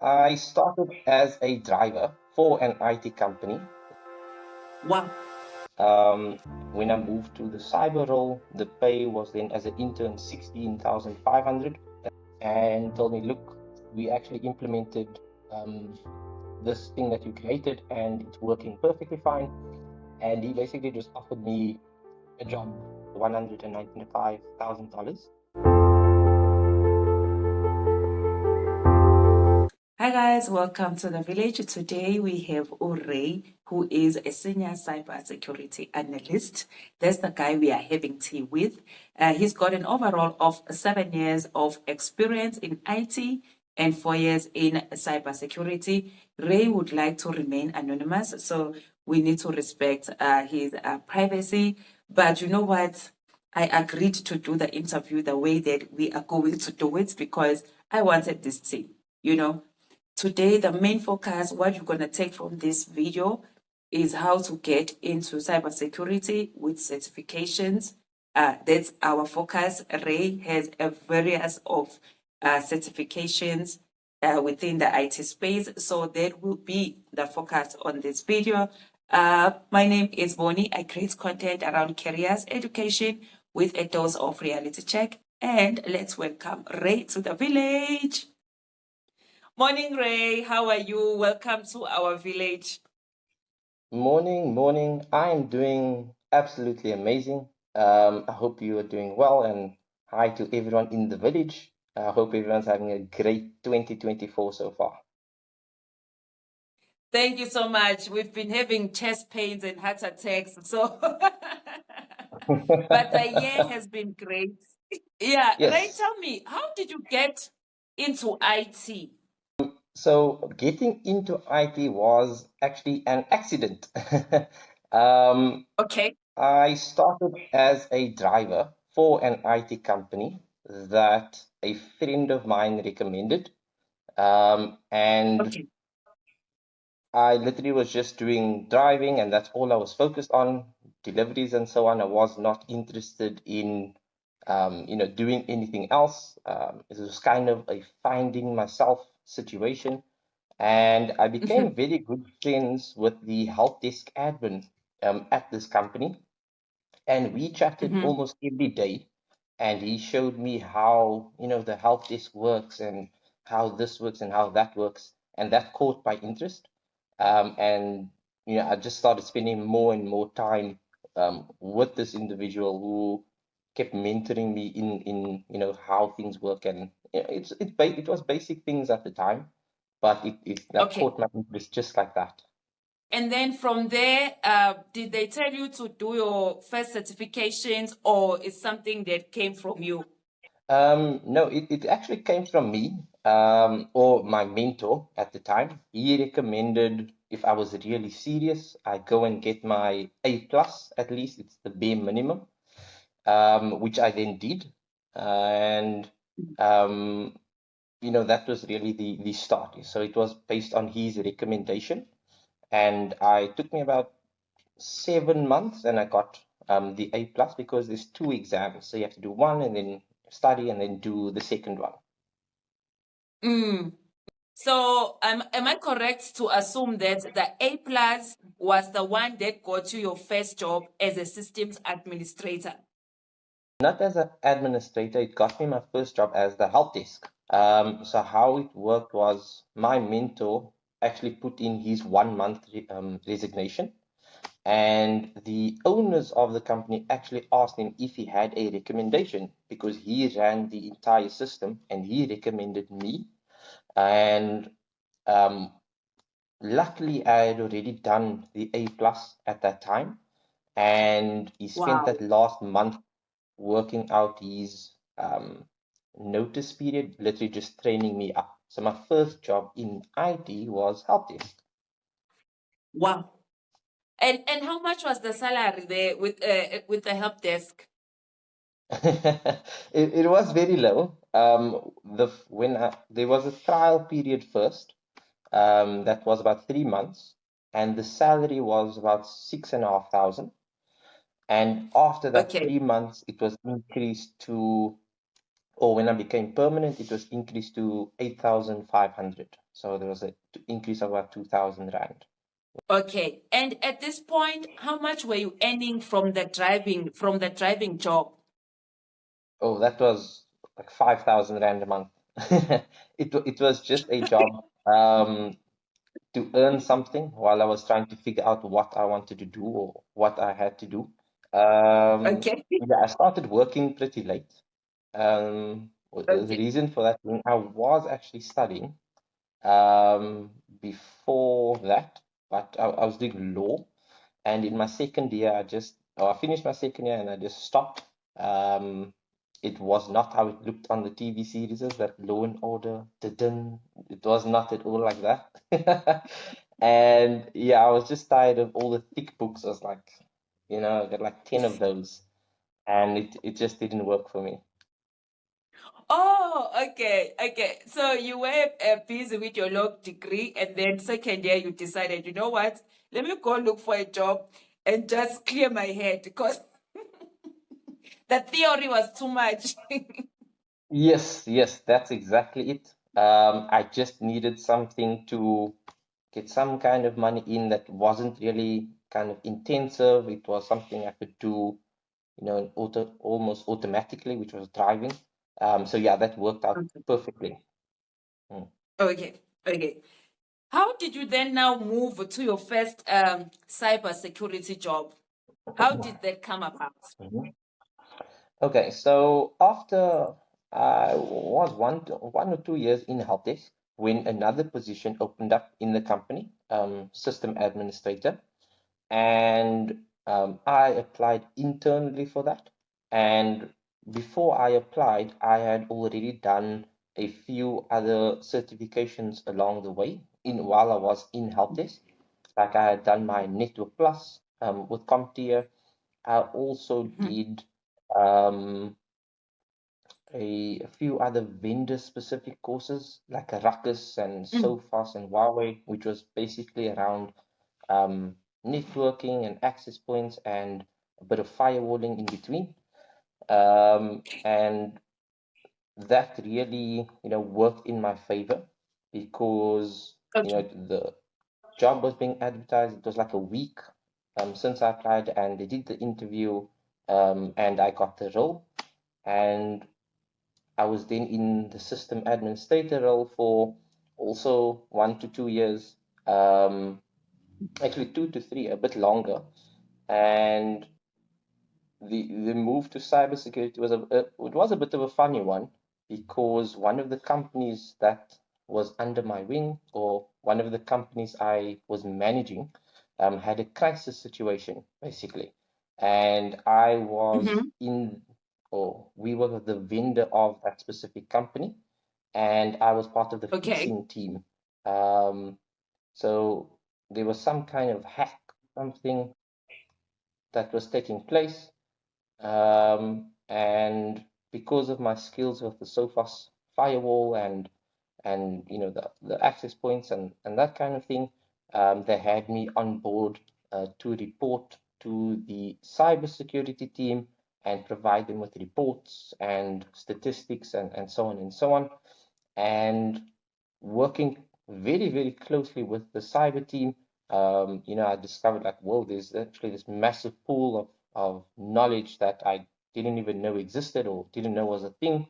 I started as a driver for an IT company. Wow. When I moved to the cyber role, the pay was then as an intern 16,500, and told me, look, we actually implemented this thing that you created and it's working perfectly fine. And he basically just offered me a job, $195,000. Hi guys, welcome to the village. Today we have Ray, who is a Senior Cyber Security Analyst. That's the guy we are having tea with. He's got an overall of 7 years of experience in IT and 4 years in cybersecurity. Ray would like to remain anonymous, so we need to respect his privacy. But you know what? I agreed to do the interview the way that we are going to do it because I wanted this tea, you know. Today, the main focus, what you're going to take from this video is how to get into cybersecurity with certifications. That's our focus. Ray has a various of certifications within the IT space. So that will be the focus on this video. My name is Boni. I create content around careers, education with a dose of reality check. And let's welcome Ray to the village. Morning, Ray. How are you? Welcome to our village. Morning. I'm doing absolutely amazing. I hope you are doing well, and hi to everyone in the village. I hope everyone's having a great 2024 so far. Thank you so much. We've been having chest pains and heart attacks, so but the year has been great. Yeah, Ray, Yes. tell me, how did you get into IT? So getting into IT was actually an accident. Um, Okay. I started as a driver for an IT company that a friend of mine recommended. And Okay. I literally was just doing driving, and that's all I was focused on, deliveries and so on. I was not interested in, doing anything else. It was kind of a finding myself situation, and I became very good friends with the help desk admin at this company, and we chatted Mm-hmm. almost every day. And he showed me how the help desk works and how this works and how that works, and that caught my interest. And I just started spending more and more time with this individual who kept mentoring me in how things work. And it was basic things at the time, but it that Okay. caught my interest just like that. And then from there, did they tell you to do your first certifications, or is something that came from you? No, it actually came from me, or my mentor at the time. He recommended if I was really serious, I go and get my A plus, at least it's the bare minimum, which I then did. And um, that was really the start. So it was based on his recommendation. And I took me about 7 months, and I got the A plus, because there's two exams. So you have to do one and then study and then do the second one. Mm. So, am I correct to assume that the A plus was the one that got you your first job as a systems administrator? Not as an administrator, it got me my first job as the help desk. So how it worked was my mentor actually put in his 1 month resignation, and the owners of the company actually asked him if he had a recommendation, because he ran the entire system and he recommended me. And um, luckily, I had already done the A plus at that time, and he spent Wow. that last month working out his notice period, literally just training me up. So my first job in IT was help desk. Wow. And how much was the salary there with the help desk? It was very low. There was a trial period first, that was about 3 months, and the salary was about 6,500. And after that Okay. 3 months, it was increased to or when I became permanent, it was increased to 8,500. So there was an increase of about 2,000 rand. Okay. And at this point, how much were you earning from the driving job? Oh, that was like 5,000 rand a month. It was just a job to earn something while I was trying to figure out what I wanted to do or what I had to do. Okay. Yeah, I started working pretty late. The Okay. reason for that being I was actually studying um, before that, but I was doing law. And in my second year, I finished my second year and I just stopped. Um, it was not how it looked on the TV series, that Law and Order, didn't. It was not at all like that. And yeah, I was just tired of all the thick books. I was like, I got like 10 of those, and it just didn't work for me. Oh, okay, okay. So you were busy with your law degree, and then second year you decided, you know what? Let me go look for a job and just clear my head because the theory was too much. Yes, yes, that's exactly it. I just needed something to get some kind of money in that wasn't really kind of intensive. It was something I could do, almost automatically, which was driving. So yeah, that worked out Okay, perfectly. Mm. okay, okay. How did you then now move to your first cybersecurity job? How did that come about? Mhm. Okay, so after I was 1 or 2 years in help desk, when another position opened up in the company, system administrator, and I applied internally for that. And before I applied, I had already done a few other certifications along the way while I was in help desk. Like I had done my Network Plus with Comptia. I also Mhm. did um, a few other vendor specific courses like a Ruckus and Mm. Sophos and Huawei, which was basically around um, networking and access points and a bit of firewalling in between. And that really, worked in my favor because, Okay. the job was being advertised. It was like a week since I applied, and they did the interview, and I got the role. And I was then in the system administrator role for also 1 to 2 years, actually 2 to 3, a bit longer. And the move to cybersecurity was a bit of a funny one because one of the companies that was under my wing, or one of the companies I was managing, had a crisis situation basically, and I was Mhm. in, or we were the vendor of that specific company, and I was part of the Okay. fixing team. Um, so there was some kind of hack, something that was taking place, and because of my skills with the Sophos firewall and the access points and that kind of thing, they had me on board to report to the cybersecurity team and provide them with reports and statistics and so on and so on. And working very, very closely with the cyber team, I discovered like, whoa, there's actually this massive pool of knowledge that I didn't even know existed or didn't know was a thing.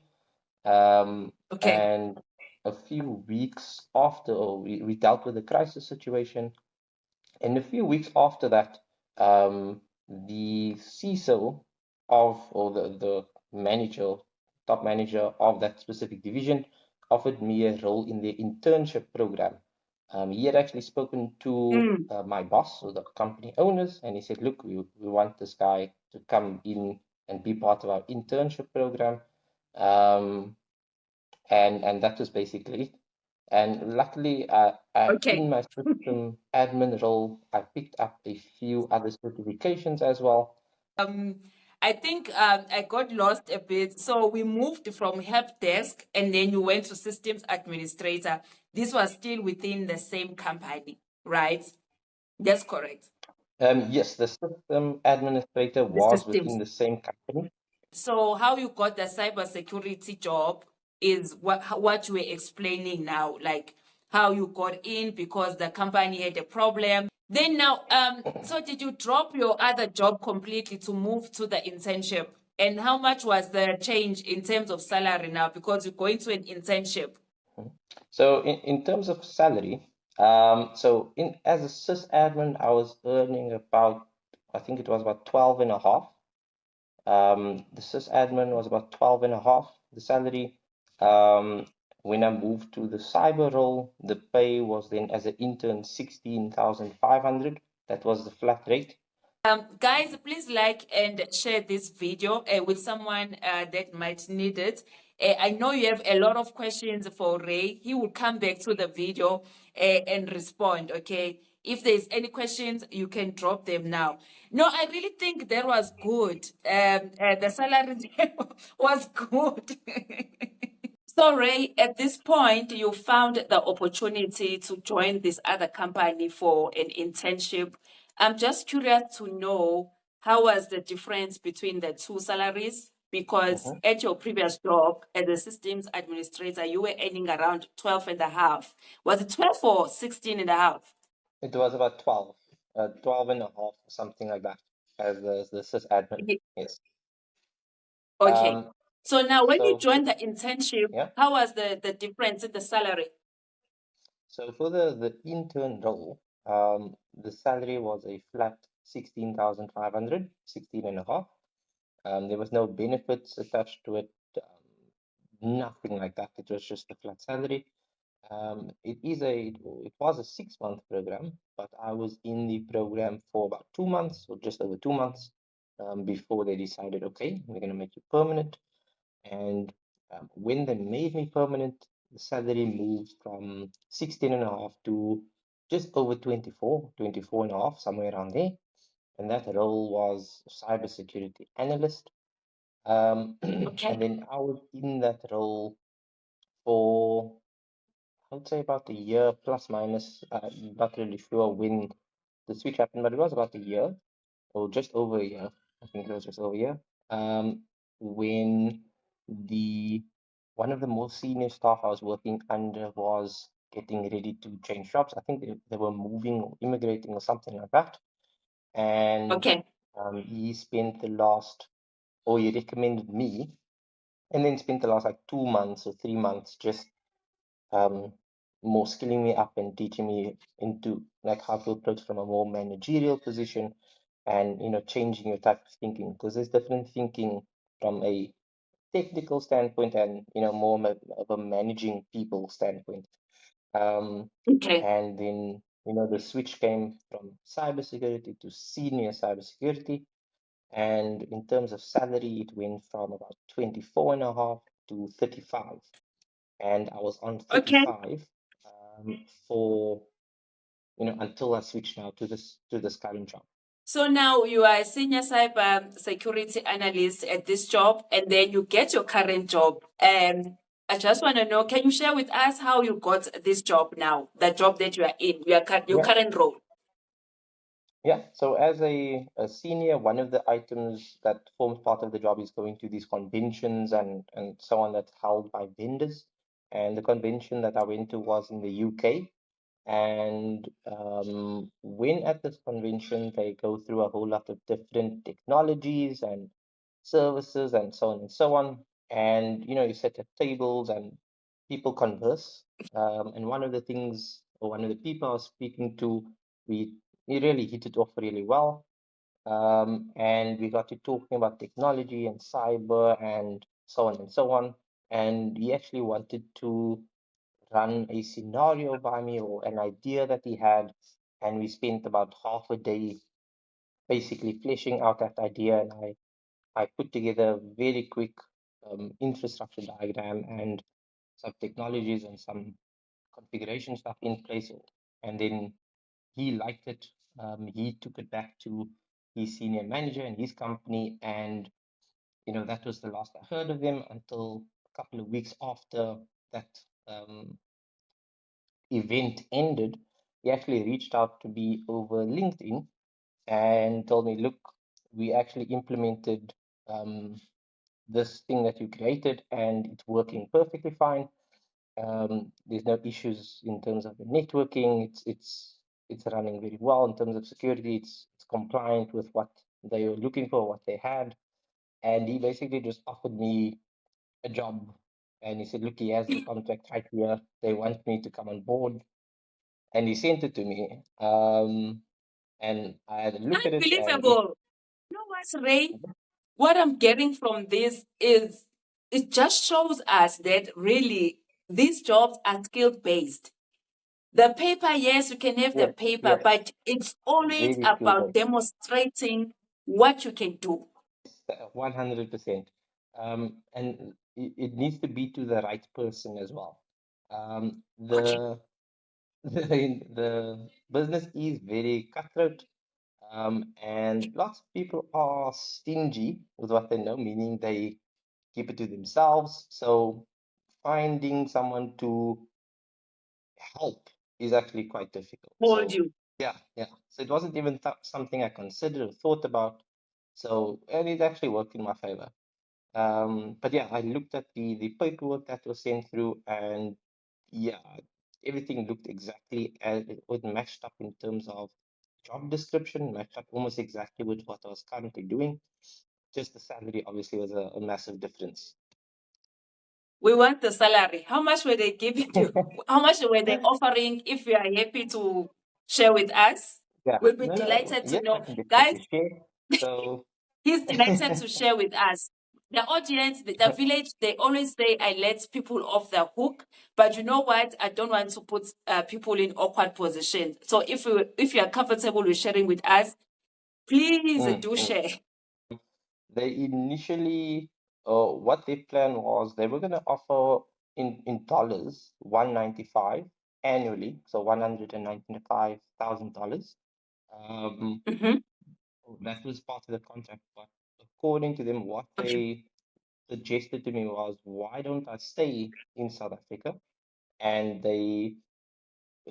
Okay. And a few weeks after, we dealt with the crisis situation, and a few weeks after that, the CISO or the manager, top manager of that specific division, offered me a role in their internship program. He had actually spoken to Mm. my boss, or the company owners, and he said, look, we want this guy to come in and be part of our internship program. Um, and that was basically it. And luckily, Okay. in my system admin role, I picked up a few other certifications as well. Um, I think I got lost a bit. So we moved from help desk and then you went to systems administrator. This was still within the same company, right? That's correct. Yes, the system administrator The was within systems. the same company. So how you got the cybersecurity job is what you were explaining now, like how you got in because the company had a problem. Then now, so did you drop your other job completely to move to the internship? And how much was the change in terms of salary now because you're going to an internship? So in terms of salary, so in as a sysadmin, I was earning about, I think it was about 12 and a half. The sysadmin was about 12 and a half, the salary. Um, when I moved to the cyber role, the pay was then as an intern 16,500. That was the flat rate. Guys, please like and share this video with someone that might need it. I know you have a lot of questions for Ray. He will come back to the video and respond, okay? If there's any questions, you can drop them now. No, I really think that was good. The salary was good. So, Ray, at this point, you found the opportunity to join this other company for an internship. I'm just curious to know how was the difference between the two salaries? Because Mhm. at your previous job as a systems administrator, you were earning around 12 and a half. Was it 12 or 16 and a half? It was about 12, 12 and a half, something like that, as the sysadmin. Yes. Okay. Um, So now when you so joined the internship, yeah. how was the difference in the salary? So for the intern role, the salary was a flat 16,500, 16 and a half. There was no benefits attached to it, nothing like that. It was just a flat salary. It was a 6 month program, but I was in the program for about 2 months or just over 2 months before they decided, okay, we're going to make you permanent. And when they made me permanent, the salary moved from 16 and a half to just over 24, 24 and a half, somewhere around there. And that role was cybersecurity analyst. Okay. And then I was in that role for, I would say about a year plus minus. Not really sure when the switch happened, but it was about a year or just over a year. I think it was just over a year. When the one of the more senior staff I was working under was getting ready to change jobs. I think they were moving or immigrating or something like that. And Okay. he spent the last, or he recommended me, and then spent the last like 2 months or 3 months just um, more skilling me up and teaching me into like how to approach from a more managerial position and changing your type of thinking, because there's different thinking from a technical standpoint and more of a managing people standpoint. Okay. And then the switch came from cybersecurity to senior cybersecurity, and in terms of salary it went from about 24 and a half to 35, and I was on Okay. 35 for until I switched now to this current job. So now you are a senior cyber security analyst at this job, and then you get your current job. I just want to know, can you share with us how you got this job now, the job that you are in, your Yeah, current role? yeah. So as a senior, one of the items that forms part of the job is going to these conventions and so on that's held by vendors. And the convention that I went to was in the UK. And when at this convention, they go through a whole lot of different technologies and services and so on and so on. And you set at tables and people converse. And one of the things, or one of the people I was speaking to, we really hit it off really well. And we got to talking about technology and cyber and so on and so on. And he actually wanted to run a scenario by me or an idea that he had. And we spent about half a day basically fleshing out that idea. And I put together a very quick infrastructure diagram and some technologies and some configuration stuff in place. And then he liked it. He took it back to his senior manager in his company. And, that was the last I heard of him until a couple of weeks after that event ended. He actually reached out to me over LinkedIn and told me, look, we actually implemented this thing that you created and it's working perfectly fine. There's no issues in terms of the networking. It's running very well in terms of security. It's compliant with what they were looking for, what they had. And he basically just offered me a job. And he said, look, he has the contract right here. They want me to come on board. And he sent it to me. And I had a look at it, and it, Unbelievable. You know what, Ray? What I'm getting from this is it just shows us that really these jobs are skill based. The paper, yes, you can have the yes, paper, yes, but it's always very skill about based. demonstrating what you can do. 100%. And it needs to be to the right person as well. Okay. The business is very cutthroat, and lots of people are stingy with what they know, meaning they keep it to themselves. So finding someone to help is actually quite difficult. Hold So you. yeah, yeah. So it wasn't even something I considered or thought about. So, and it actually worked in my favor. But yeah, I looked at the paperwork that was sent through, and yeah, everything looked exactly as it was matched up in terms of job description, matched up almost exactly with what I was currently doing. Just the salary obviously was a massive difference. We want the salary. How much were they giving you? How much were they offering? If you are happy to share with us, Yeah, we'll be no, no, delighted to yes, I know. can Guys, definitely share. So, he's delighted to share with us. The audience, the village, they always say I let people off the hook, but you know what? I don't want to put people in awkward positions. So if you are comfortable with sharing with us, please mm, do mm. share. They initially, what their plan was, they were going to offer in dollars 195 annually, so $195,000. Mm-hmm. That was part of the contract, but according to them, what Okay. they suggested to me was, why don't I stay in South Africa? And they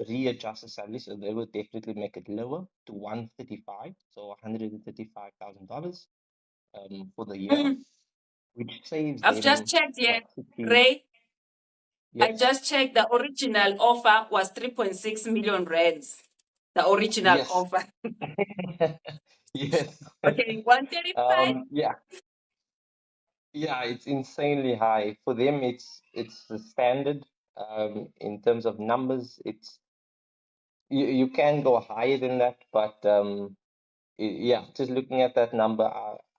readjust the salary, so they would definitely make it lower to 135, so $135,000 for the year, Mm. which saves I've just them checked here, what 60. Ray. I Yes, just checked the original offer was 3.6 million rands. The original yes, offer. yes. Okay, 135. Yeah, yeah, it's insanely high for them. It's the standard. In terms of numbers, you can go higher than that, but yeah, just looking at that number,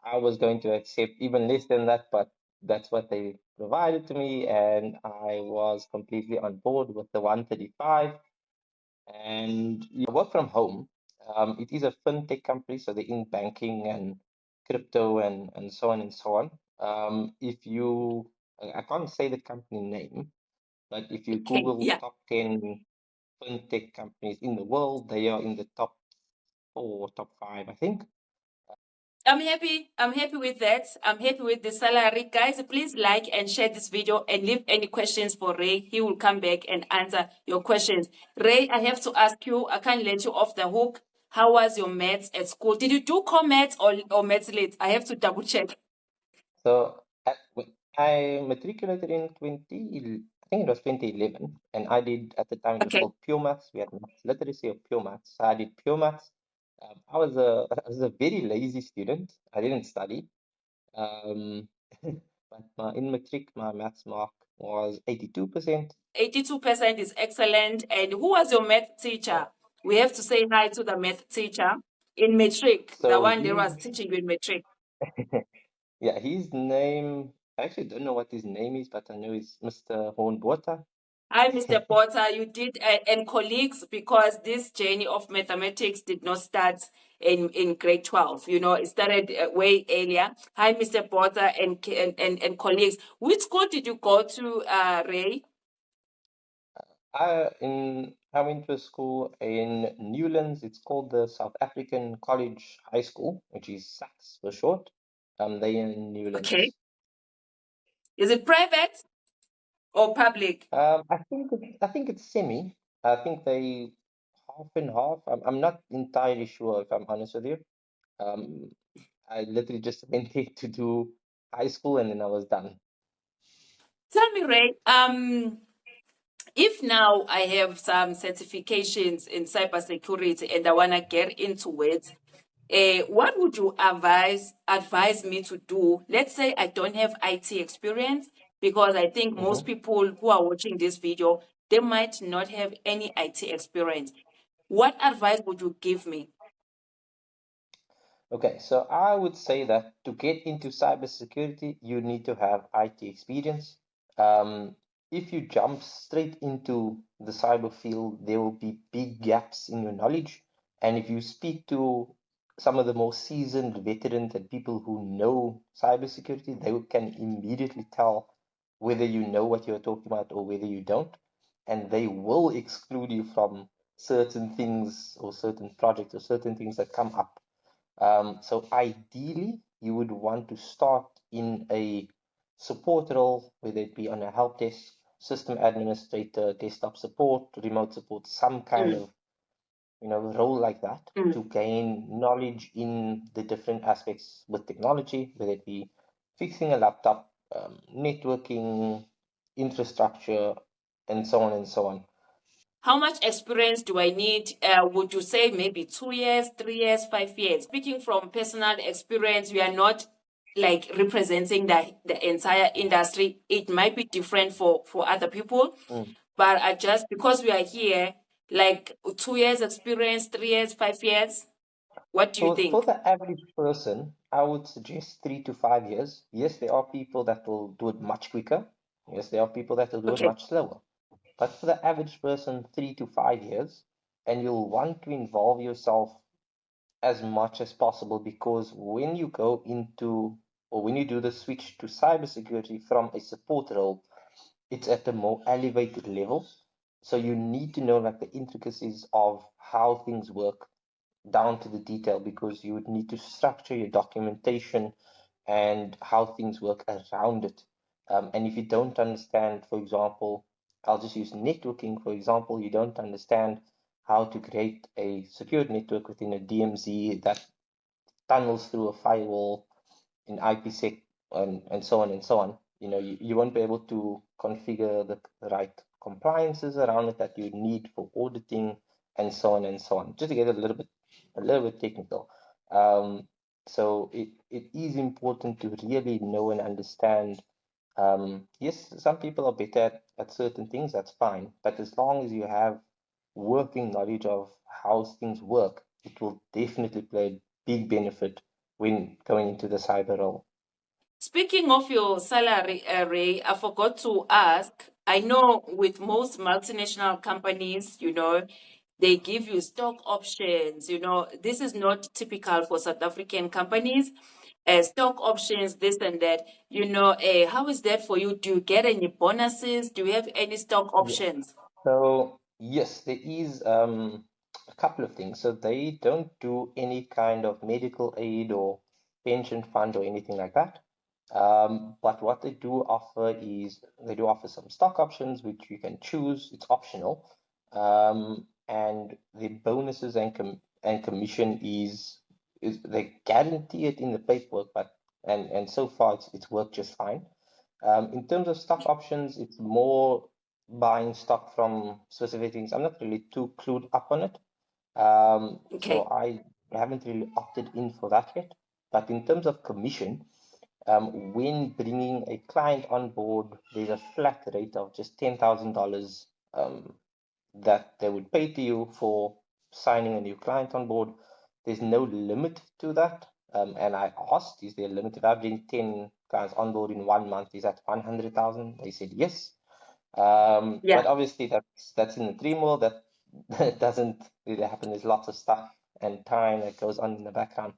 I was going to accept even less than that, but that's what they provided to me, and I was completely on board with the 135. And you work from home. It is a fintech company, so they're in banking and crypto and so on and so on. If you, I can't say the company name, but if you Okay, Google yeah. top 10 fintech companies in the world, they are in the top 4, top 5, I think. I'm happy. I'm happy with that. I'm happy with the salary. Guys, please like and share this video and leave any questions for Ray. He will come back and answer your questions. Ray, I have to ask you, I can't let you off the hook. How was your maths at school? Did you do core maths or maths late? I have to double check. So I matriculated in 20, I think it was 2011, and I did at the time it was Okay. called pure maths. We had maths literacy or pure maths. So I did pure maths. I was a I was a very lazy student. I didn't study. Um, but in matric, my maths mark was 82%. 82% is excellent. And who was your math Yeah. teacher? We have to say hi to the math teacher in Matric, the So one that he, was teaching you in Matric. yeah, his name. I actually don't know what his name is, but I know it's Mr. Hornbota. Hi, Mr. Potter. You did, and colleagues, because this journey of mathematics did not start in grade 12. You know, it started way earlier. Hi, Mr. Potter and colleagues. Which school did you go to, Ray? I went to a school in Newlands. It's called the South African College High School, which is SACS for short. They in Okay. Newlands. Is it private or public? I think it's semi. I think they half and half. I'm not entirely sure if I'm honest with you. Um, I literally just went there to do. high school, and then I was done. Tell me, Ray, if now I have some certifications in cybersecurity and I want to get into it, what would you advise me to do? Let's say I don't have IT experience, because I think most Mhm. people who are watching this video, they might not have any IT experience. What advice would you give me? Okay, so I would say that to get into cybersecurity, you need to have IT experience. If you jump straight into the cyber field, there will be big gaps in your knowledge. And if you speak to some of the more seasoned veterans and people who know cybersecurity, they can immediately tell whether you know what you're talking about or whether you don't. And they will exclude you from certain things or certain projects or certain things that come up. So ideally, you would want to start in a support role, whether it be on a help desk, system administrator, desktop support, remote support, some kind Mm, of role like that mm. to gain knowledge in the different aspects with technology, whether it be fixing a laptop, networking, infrastructure, and so on and so on. How much experience do I need? Would you say maybe 2 years, 3 years, 5 years? Speaking from personal experience, we are not like representing the entire industry. It might be different for other people, Mm. but I just because we are here, like 2 years experience, 3 years, 5 years. What do you For think? the average person, I would suggest 3 to 5 years. Yes, there are people that will do it much quicker. Yes, there are people that will do it Okay. much slower. But for the average person, 3 to 5 years, and you'll want to involve yourself as much as possible because when you go into or when you do the switch to cybersecurity from a support role, it's at a more elevated level. So you need to know like the intricacies of how things work down to the detail because you would need to structure your documentation and how things work around it. And if you don't understand, for example, I'll just use networking, for example, you don't understand how to create a secured network within a DMZ that tunnels through a firewall in IPsec and so on and so on. You won't be able to configure the right compliances around it that you need for auditing and so on and so on. Just to get a little bit technical. So it is important to really know and understand. Yes, some people are better at certain things, that's fine. But as long as you have working knowledge of how things work, it will definitely play a big benefit when going into the cyber role. Speaking of your salary, Ray, I forgot to ask. I know with most multinational companies, they give you stock options. This is not typical for South African companies. Stock options, this and that. How is that for you? Do you get any bonuses? Do you have any stock Yeah. options? So yes, there is a couple of things. So they don't do any kind of medical aid or pension fund or anything like that. But what they do offer is they do offer some stock options which you can choose. It's optional. And the bonuses and commission is they guarantee it in the paperwork, but and so far it's worked just fine. In terms of stock options, it's more buying stock from specific things. I'm not really too clued up on it. So Okay. I haven't really opted in for that yet. But in terms of commission, when bringing a client on board, there's a flat rate of just $10,000 that they would pay to you for signing a new client on board. There's no limit to that. And I asked, is there a limit? If I bring 10 clients on board in 1 month, is that 100,000? They said yes. But Yeah. obviously that's in the dream world. That that doesn't really happen. There's lots of stuff and time that goes on in the background.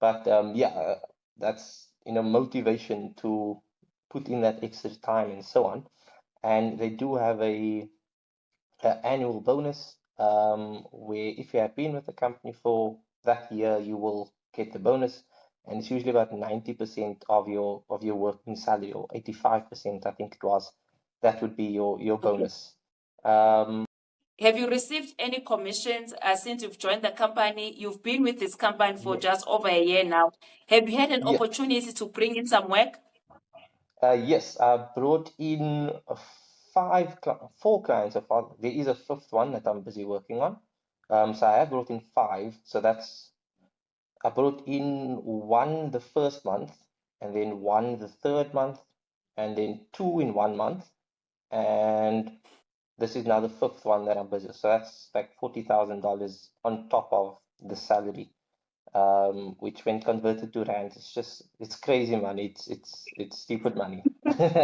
But yeah, that's motivation to put in that extra time and so on. And they do have a annual bonus where if you have been with the company for that year, you will get the bonus, and it's usually about 90% of your working salary, or 85%, I think it was. That would be your Okay. bonus. Um, Have you received any commissions since you've joined the company? You've been with this company for just over a year now. Have you had an Yes. opportunity to bring in some work? Yes, I brought in four clients so far. There is a fifth one that I'm busy working on. So I have brought in five. So I brought in one the first month, and then one the third month, and then two in 1 month. And this is now the fifth one that I'm busy. So that's like $40,000 on top of the salary, which when converted to rand, it's crazy money. It's stupid money. That's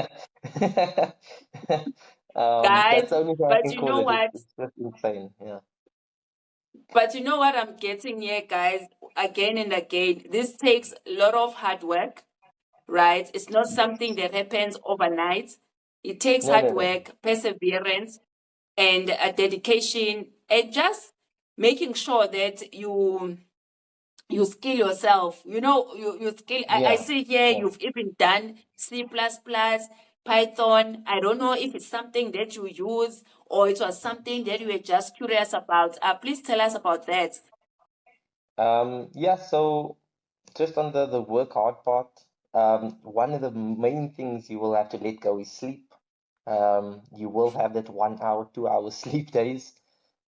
Guys, the only thing I but can you call know it. what? It's just insane. Yeah. But you know what I'm getting here, guys? Again and again, this takes a lot of hard work, right? It's not something that happens overnight. It takes No, hard no, no. work, perseverance, and a dedication, and just making sure that you skill yourself. You skill. I Yeah, see here yeah. you've even done C++, Python. I don't know if it's something that you use or it was something that you were just curious about. Please tell us about that. Yeah, so just on the work hard part, one of the main things you will have to let go is sleep. You will have that 1 hour, 2 hour sleep days,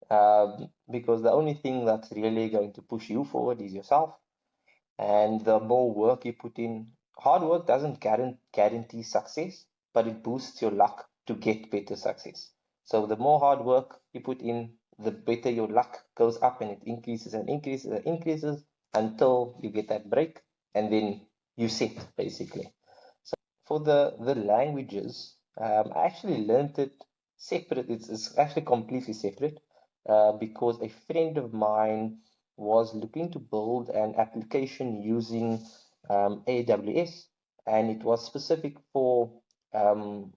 because the only thing that's really going to push you forward is yourself. And the more work you put in, hard work doesn't guarantee success, but it boosts your luck to get better success. So the more hard work you put in, the better your luck goes up, and it increases and increases and increases until you get that break, and then you sit basically. For the languages, I actually learned it separate. It's actually completely separate, because a friend of mine was looking to build an application using AWS, and it was specific for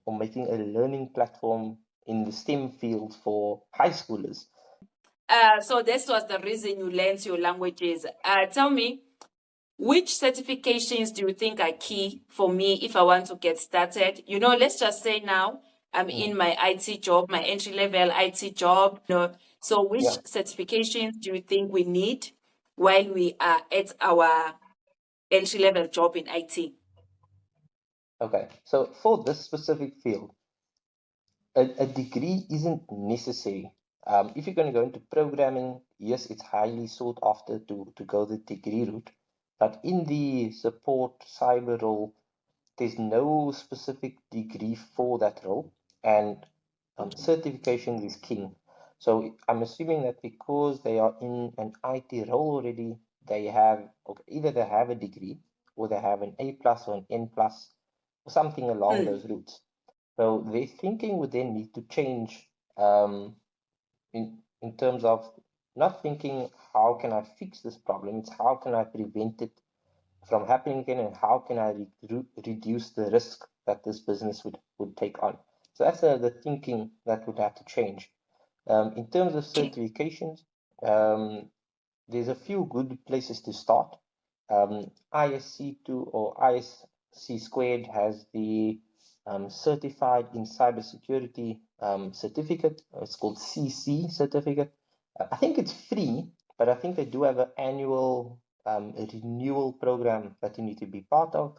making a learning platform in the STEM field for high schoolers. So this was the reason you learned your languages. Tell me, which certifications do you think are key for me if I want to get started? Let's just say now I'm Mm, in my IT job, my entry level IT job. So which yeah. certifications do you think we need while we are at our entry level job in IT? Okay. So for this specific field, a degree isn't necessary. If you're going to go into programming, yes, it's highly sought after to go the degree route. But in the support cyber role, there's no specific degree for that role, and Okay. certification is king. So I'm assuming that because they are in an IT role already, they have either they have a degree or they have an A plus or an N plus or something along Mm, those routes. So their thinking would then need to change, um, in terms of not thinking how can I fix this problem, it's how can I prevent it from happening again, and how can I reduce the risk that this business would take on. So that's the thinking that would have to change. In terms of okay. certifications, um, there's a few good places to start. ISC2 or ISC squared has the Certified in Cybersecurity certificate. It's called CC certificate. I think it's free, but I think they do have an annual renewal program that you need to be part of.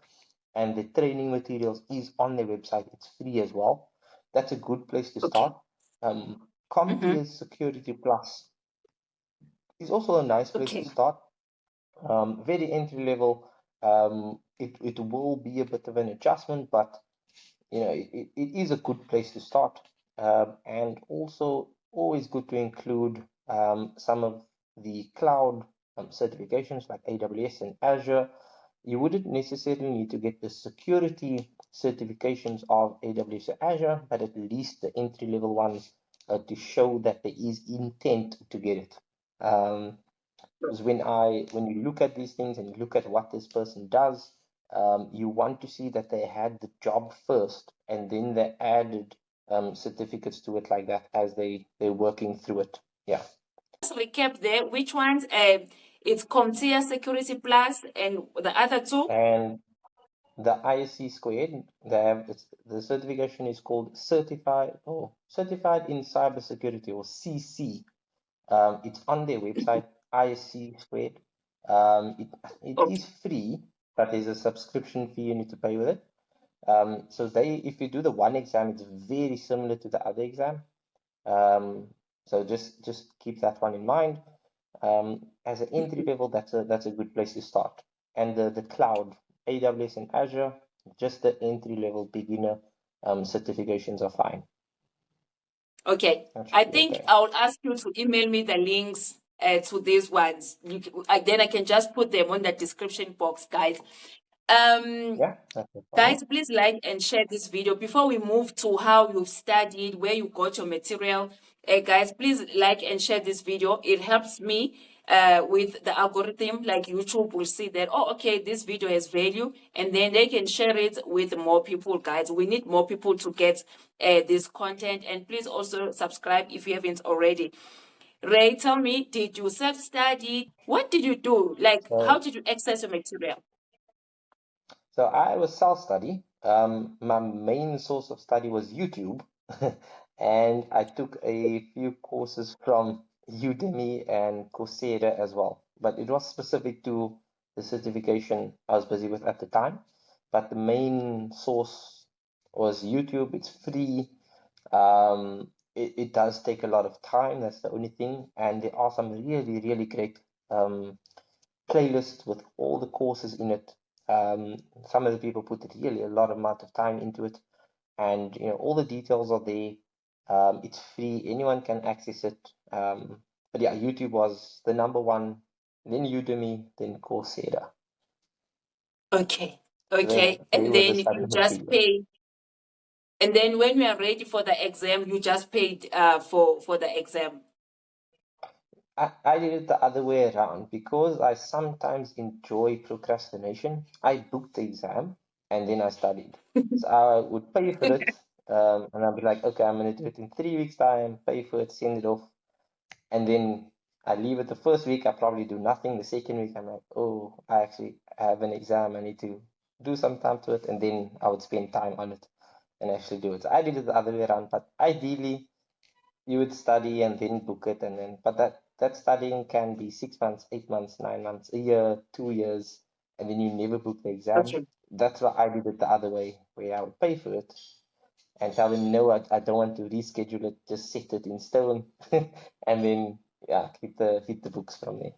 And the training materials is on their website. It's free as well. That's a good place to Okay. start. Comptia Mm-hmm. Security Plus is also a nice place to Okay. start. Very entry level. It will be a bit of an adjustment, but it is a good place to start. And also always good to include some of the cloud certifications like AWS and Azure. You wouldn't necessarily need to get the security certifications of AWS or Azure, but at least the entry level ones, to show that there is intent to get it. Because when you look at these things and you look at what this person does, you want to see that they had the job first, and then they added certificates to it like that as they're working through it. Yeah. Just recap there. Which ones? It's Comptia Security Plus and the other two? And the ISC squared, the certification is called Certified in Cybersecurity, or CC. It's on their website, ISC squared. It Okay. is free, but there's a subscription fee you need to pay with it. So if you do the one exam, it's very similar to the other exam. So just keep that one in mind. As an entry level, that's a good place to start. And the cloud, AWS and Azure, just the entry level beginner certifications are fine. Okay. I think I'll ask you to email me the links to these ones. Then I can just put them on the description box, guys. Yeah, that's no problem. Guys, please like and share this video. Before we move to how you've studied, where you got your material, guys, please like and share this video. It helps me with the algorithm. Like YouTube will see that, oh, okay, this video has value, and then they can share it with more people, guys. We need more people to get this content. And please also subscribe if you haven't already. Ray, tell me, did you self-study? What did you do? Like, how did you access your material? So I was self-study. My main source of study was YouTube, and I took a few courses from Udemy and Coursera as well. But it was specific to the certification I was busy with at the time. But the main source was YouTube. It's free. It does take a lot of time. That's the only thing. And there are some really, really great playlists with all the courses in it. Some of the people put really a lot of amount of time into it, and all the details are there. It's free, anyone can access it. But yeah, YouTube was the number one, then Udemy, then Coursera. Okay. They And were the then study you just materials. pay. And then when you are ready for the exam, you just paid for the exam. I did it the other way around because I sometimes enjoy procrastination. I booked the exam and then I studied. So I would pay for it, and I'd be like, okay, I'm going to do it in 3 weeks' time, pay for it, send it off. And then I leave it the first week, I probably do nothing. The second week, I'm like, oh, I actually have an exam, I need to do some time to it. And then I would spend time on it and actually do it. So I did it the other way around, but ideally, you would study and then book it, and then but that studying can be 6 months, 8 months, 9 months, a year, 2 years, and then you never book the exam. Okay. That's why I did it the other way, where I would pay for it and tell them, no, I don't want to reschedule it, just set it in stone, and then hit the books from there.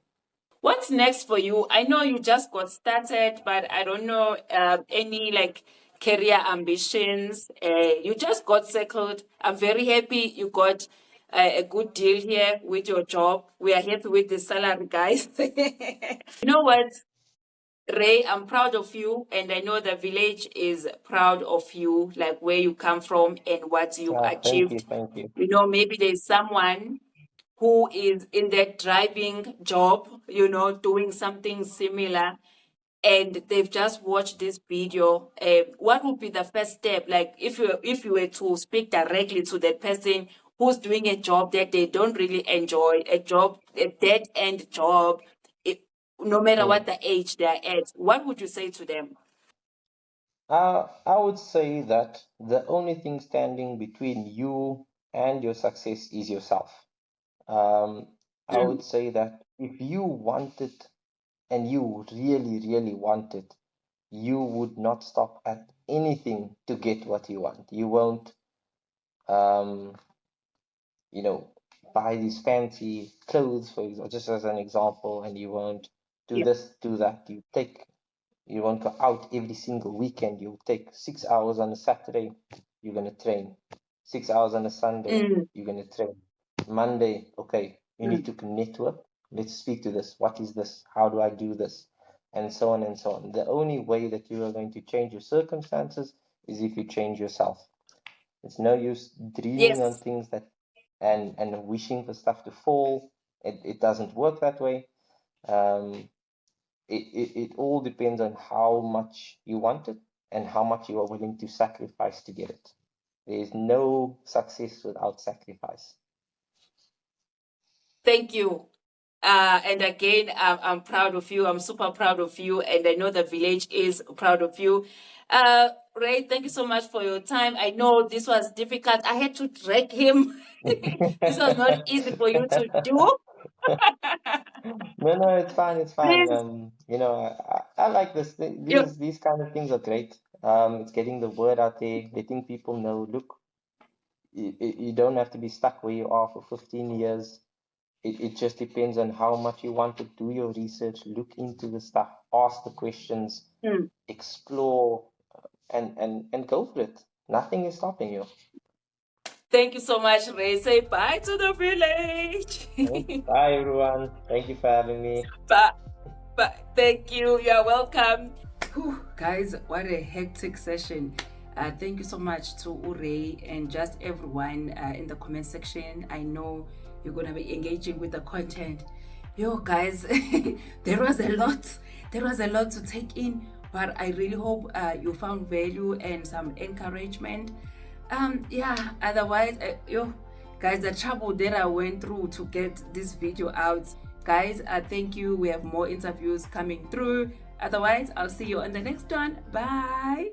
What's next for you? I know you just got started, but I don't know any like career ambitions. You just got settled. I'm very happy you got a good deal here with your job. We are happy with the salary, guys. You know what, Ray, I'm proud of you, and I know the village is proud of you, like where you come from and what you've achieved. Thank you. You know, maybe there's someone who is in that driving job, doing something similar, and they've just watched this video. What would be the first step? Like if you were to speak directly to that person who's doing a job that they don't really enjoy, a dead end job, no matter what the age they're at, what would you say to them? I would say that the only thing standing between you and your success is yourself. I would say that if you want it and you really, really want it, you would not stop at anything to get what you want. You won't, um, buy these fancy clothes, for example, just as an example, and you won't do Yeah. this, do that. You won't go out every single weekend. You take 6 hours on a Saturday, you're going to train. 6 hours on a Sunday, you're going to train. Monday, okay, you need to network. Let's speak to this. What is this? How do I do this? And so on and so on. The only way that you are going to change your circumstances is if you change yourself. It's no use dreaming on Yes. things and wishing for stuff to fall. It doesn't work that way. It all depends on how much you want it and how much you are willing to sacrifice to get it. There is no success without sacrifice. Thank you. And again, I'm proud of you. I'm super proud of you. And I know the village is proud of you. Ray, thank you so much for your time. I know this was difficult. I had to drag him. This was not easy for you to do. No, it's fine, it's fine. Please, I like this. you, These kind of things are great. It's getting the word out there, letting people know, look, you don't have to be stuck where you are for 15 years. It just depends on how much you want to do your research, look into the stuff, ask the questions, hmm. explore, and go for it. Nothing is stopping you. Thank you so much, Ray. Say bye to the village. Bye, everyone. Thank you for having me. Bye. Bye. Thank you. You are welcome. Whew, guys, what a hectic session. Thank you so much to Ure and just everyone in the comment section. I know you're going to be engaging with the content. Yo, guys, there was a lot. There was a lot to take in, but I really hope you found value and some encouragement. Otherwise, guys, the trouble that I went through to get this video out. Guys, thank you. We have more interviews coming through. Otherwise, I'll see you on the next one. Bye.